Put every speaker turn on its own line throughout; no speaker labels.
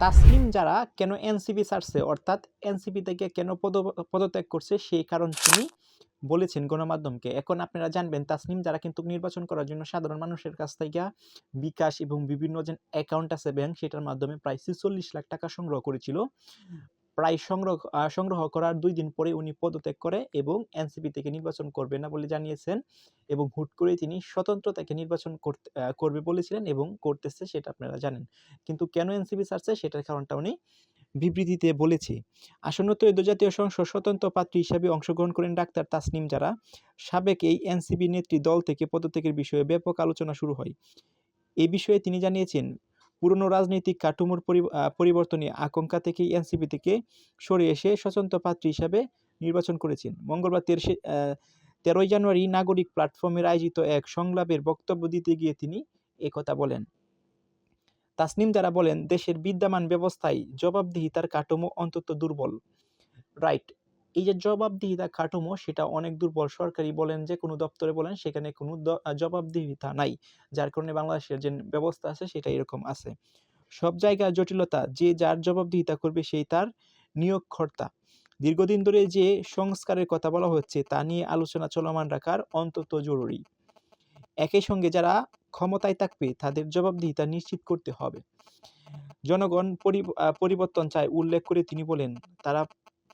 তাসনিম যারা কেন এনসিপি ছাড়ছে অর্থাৎ এনসিপি থেকে কেন পদত্যাগ করছে সেই কারণ তিনি বলেছেন গণমাধ্যমকে। এখন আপনারা জানবেন তাসনিম যারা কিন্তু নির্বাচন করার জন্য সাধারণ মানুষের কাছ থেকে বিকাশ এবং বিভিন্ন যে অ্যাকাউন্ট আছে ব্যাংক সেটার মাধ্যমে প্রায় ৪৬ লাখ টাকা সংগ্রহ করেছিল। প্রায় সংগ্রহ করার ২ দিন পরে উনি পদত্যাগ করে এবং এনসিপি থেকে নির্বাচন করবে না বলে জানিয়েছেন এবং হুট করে তিনি স্বতন্ত্র থেকে নির্বাচন করবে বলেছিলেন এবং করতেছে সেটা আপনারা জানেন। কিন্তু কেন এনসিপি ছাড়ছে সেটার কারণটা উনি বিবৃতিতে বলেছে। আসন্ন ত্রয়োদশ জাতীয় সংসদ স্বতন্ত্র প্রার্থী হিসেবে অংশগ্রহণ করেন ডাক্তার তাসনিম জারা। সাবেক এই এনসিপি নেত্রী দল থেকে পদত্যাগের বিষয়ে ব্যাপক আলোচনা শুরু হয়। এ বিষয়ে তিনি জানিয়েছেন, পুরনো রাজনৈতিক কাঠামোর পরিবর্তনে আকাঙ্ক্ষা থেকেই এনসিপি থেকে সরে এসে স্বতন্ত্র প্রার্থী হিসাবে নির্বাচন করেছেন। মঙ্গলবার 13 জানুয়ারি নাগরিক প্ল্যাটফর্মের আয়োজিত এক সংলাপের বক্তব্য দিতে গিয়ে তিনি একথা বলেন। তাসনিম যারা বলেন, দেশের বিদ্যমান ব্যবস্থায় জবাবদিহিতার কাঠামো অত্যন্ত দুর্বল। রাইট। এই যে জবাবদিহিতা কাঠামো সেটা অনেক দুর্বল। সরকারি বলেন, যে কোনো দপ্তরে বলেন সেখানে কোনো জবাবদিহিতা নাই। যার কারণে বাংলাদেশের যে ব্যবস্থা আছে সেটা এরকম আছে। সব জায়গায় জটিলতা, যে যার জবাবদিহিতা করবে সেই তার নিয়োগকর্তা। দীর্ঘদিন ধরে যে সংস্কারের কথা বলা হচ্ছে তা নিয়ে আলোচনা চলমান রাখার অত্যন্ত জরুরি। একই সঙ্গে যারা ক্ষমতায় থাকবে তাদের জবাবদিহিতা নিশ্চিত করতে হবে। জনগণ পরিবর্তন চায় উল্লেখ করে তিনি বলেন, তারা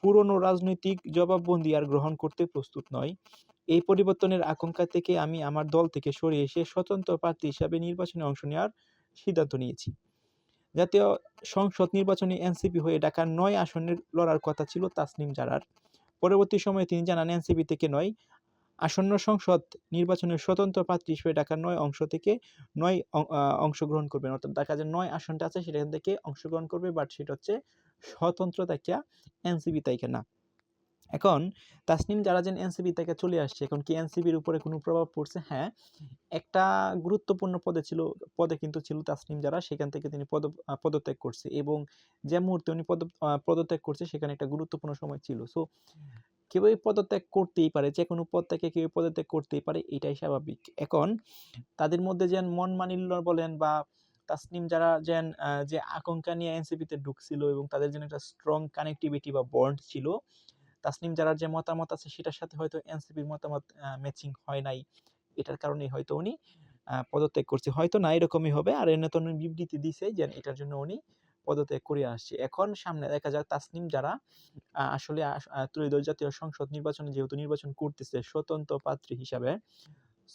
পুরনো রাজনৈতিক জবাববন্দি আর গ্রহণ করতে প্রস্তুত নয়। এই পরিবর্তনের আকাঙ্ক্ষা থেকে আমি আমার দল থেকে সরে এসে স্বতন্ত্র প্রার্থী হিসাবে নির্বাচনে অংশ নেওয়ার সিদ্ধান্ত নিয়েছি। জাতীয় সংসদ নির্বাচনে এনসিপি হয়ে ঢাকার ৯ আসনে লড়ার কথা ছিল তাসনিম জারার। পরবর্তী সময়ে তিনি জানান, এনসিপি থেকে নয়, আসন্ন সংসদ নির্বাচনের স্বতন্ত্র প্রার্থী হিসেবে ঢাকার ৯ অংশ থেকে ৯ অংশগ্রহণ করবেন। অর্থাৎ ঢাকা যে ৯ আসনটা আছে সেখান থেকে অংশগ্রহণ করবে, বাট সেটা হচ্ছে স্বতন্ত্র থেকে, এনসিপি থেকে না। এখন তাসনিম জারা যে এনসিপি থেকে চলে আসছে, এখন কি এনসিপির উপরে কোনো প্রভাব পড়ছে? হ্যাঁ, একটা গুরুত্বপূর্ণ পদে কিন্তু ছিল তাসনিম জারা, সেখান থেকে তিনি পদত্যাগ করছে এবং যে মুহূর্তে উনি পদত্যাগ করছে সেখানে একটা গুরুত্বপূর্ণ সময় ছিল। সো কেউই পদত্যাগ করতেই পারে, যে কোনো পদ থেকে কেউ পদত্যাগ করতেই পারে, এটাই স্বাভাবিক। এখন তাদের মধ্যে যেন মন মানিল্য বলেন বা তাসনিম যারা যেন যে আকাঙ্ক্ষা নিয়ে এনসিপিতে ঢুকছিল এবং তাদের যেন একটা স্ট্রং কানেক্টিভিটি বা বন্ড ছিল, তাসনিম যারার যে মতামত আছে সেটার সাথে হয়তো এনসিপির মতামত ম্যাচিং হয় নাই। এটার কারণেই হয়তো উনি পদত্যাগ করছে, হয়তো না এরকমই হবে। আর এনে তো উনি বিবৃতি দিছে যে এটার জন্য উনি পদত্যাগ করে আসছে। এখন সামনে দেখা যাক তাসনিম যারা আসলে ত্রয়োদশ জাতীয় সংসদ নির্বাচনে যেহেতু নির্বাচন করতেছে স্বতন্ত্র প্রার্থী হিসাবে,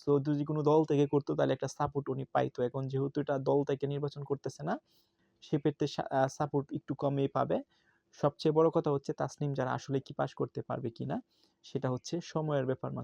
সো যদি কোনো দল থেকে করতো তাহলে একটা সাপোর্ট উনি পাইতো। এখন যেহেতু এটা দল থেকে নির্বাচন করতেছে না, সেক্ষেত্রে সাপোর্ট একটু কমই পাবে। সবচেয়ে বড় কথা হচ্ছে তাসনিম যারা আসলে কি পাস করতে পারবে কিনা, সেটা হচ্ছে সময়ের ব্যাপার মাত্র।